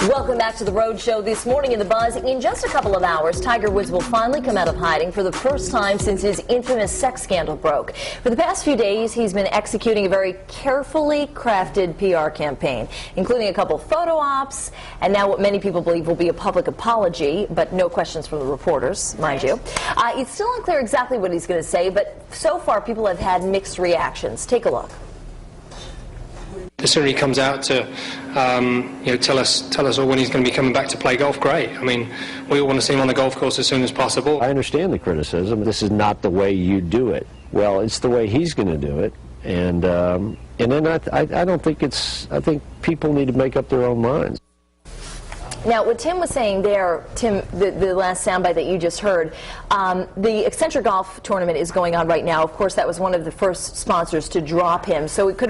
Welcome back to the Road Show. This morning in the Buzz, in just a couple of hours, Tiger Woods will finally come out of hiding for the first time since his infamous sex scandal broke. For the past few days, he's been executing a very carefully crafted PR campaign, including a couple photo ops, and now what many people believe will be a public apology, but no questions from the reporters, mind you. It's still unclear exactly what he's going to say, but so far people have had mixed reactions. Take a look. The sooner he comes out to tell us all when he's going to be coming back to play golf, great. I mean, we all want to see him on the golf course as soon as possible. I understand the criticism. This is not the way you do it. Well, it's the way he's going to do it, and then I don't think it's. I think people need to make up their own minds. Now, what Tim was saying there, Tim, the last soundbite that you just heard, the Accenture Golf Tournament is going on right now. Of course, that was one of the first sponsors to drop him, so it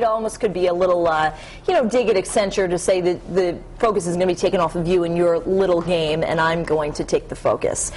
almost could be a little, dig at Accenture to say that the focus is going to be taken off of you and your little game, and I'm going to take the focus.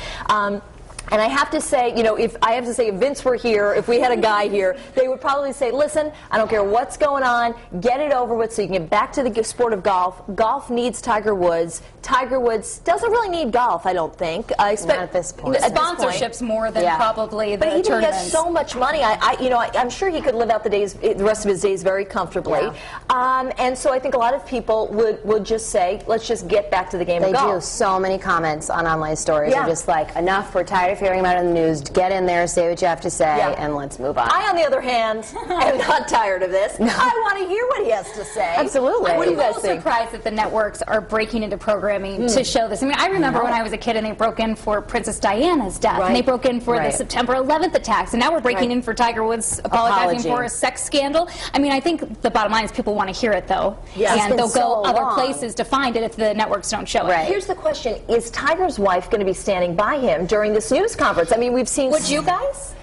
And I have to say, if Vince were here, if we had a guy here, they would probably say, listen, I don't care what's going on, get it over with so you can get back to the sport of golf. Golf needs Tiger Woods. Tiger Woods doesn't really need golf, I don't think. Not at this point. Sponsorships more than probably the tournaments. But he has so much money. I'm sure he could live out the rest of his days very comfortably. Yeah. And so I think a lot of people would just say, let's just get back to the game of golf. They do. So many comments on online stories are just like, enough, we're tired of hearing about it in the news, get in there, say what you have to say, and let's move on. I, on the other hand, am not tired of this. No. I want to hear what he has to say. Absolutely. What do you guys think? I'm surprised that the networks are breaking into programming to show this. I mean, I remember when I was a kid and they broke in for Princess Diana's death, and they broke in for the September 11th attacks, and now we're breaking in for Tiger Woods apologizing for a sex scandal. I mean, I think the bottom line is people want to hear it, though, and they'll go other places to find it if the networks don't show it. Here's the question. Is Tiger's wife going to be standing by him during this news conference? I mean, we've seen... Would you guys?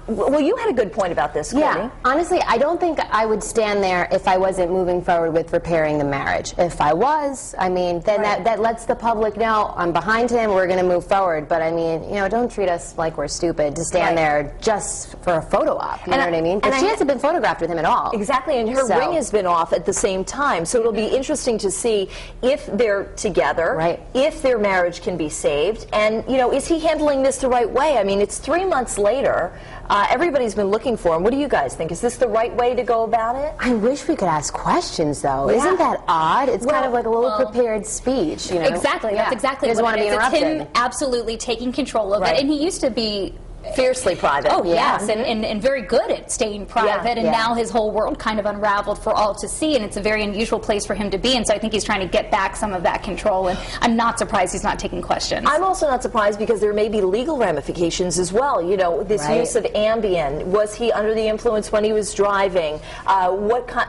Well, you had a good point about this, Courtney. Yeah, honestly, I don't think I would stand there if I wasn't moving forward with repairing the marriage. If I was, I mean, then that lets the public know I'm behind him, we're going to move forward. But I mean, don't treat us like we're stupid to stand there just for a photo op, you know what I mean? Because she hasn't been photographed with him at all. Exactly, and her ring has been off at the same time. So it'll be interesting to see if they're together, if their marriage can be saved, and, is he handling this the right way? I mean, it's 3 months later. Everybody's been looking for him. What do you guys think? Is this the right way to go about it? I wish we could ask questions, though. Isn't that odd? It's kind of like a little prepared speech, Exactly. That's exactly what it is. It's him absolutely taking control of it. And he used to be fiercely private. Oh, yes, and very good at staying private, and now his whole world kind of unraveled for all to see, and it's a very unusual place for him to be, and so I think he's trying to get back some of that control, and I'm not surprised he's not taking questions. I'm also not surprised because there may be legal ramifications as well. This use of Ambien. Was he under the influence when he was driving?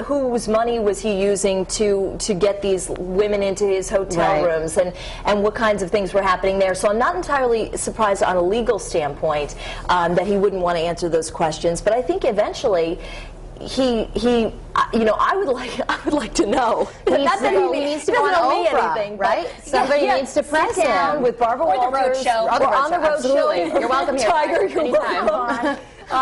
Whose money was he using to get these women into his hotel rooms, and what kinds of things were happening there? So I'm not entirely surprised on a legal standpoint that he wouldn't want to answer those questions, but I think eventually I would like to know. He needs to go on Oprah, right? Somebody needs to press him. Down with Barbara Walters. Or the Road Show. Or on the Road Show. You're welcome here. Tiger, you're welcome.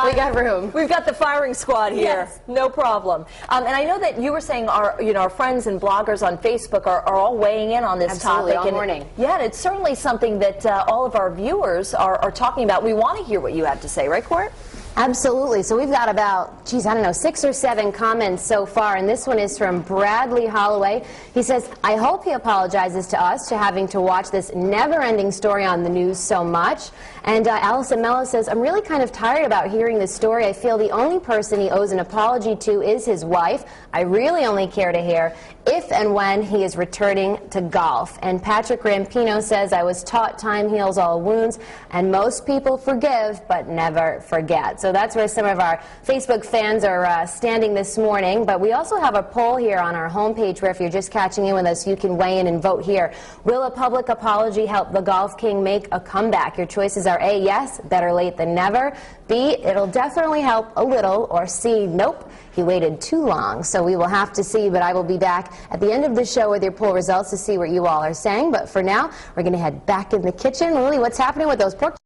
We got room. We've got the firing squad here. No problem. And I know that you were saying our friends and bloggers on Facebook are all weighing in on this topic. All morning. Yeah, and it's certainly something that all of our viewers are talking about. We want to hear what you have to say, right, Court? Absolutely. So we've got about, 6 or 7 comments so far, and this one is from Bradley Holloway. He says, I hope he apologizes to us to having to watch this never-ending story on the news so much. And Allison Mello says, I'm really kind of tired about hearing this story. I feel the only person he owes an apology to is his wife. I really only care to hear if and when he is returning to golf. And Patrick Rampino says, I was taught time heals all wounds, and most people forgive but never forget. So that's where some of our Facebook fans are standing this morning. But we also have a poll here on our homepage where if you're just catching in with us, you can weigh in and vote here. Will a public apology help the Golf King make a comeback? Your choices are A, yes, better late than never. B, it'll definitely help a little. Or C, nope, he waited too long. So we will have to see, but I will be back at the end of the show with your poll results to see what you all are saying. But for now, we're going to head back in the kitchen. Lily, what's happening with those pork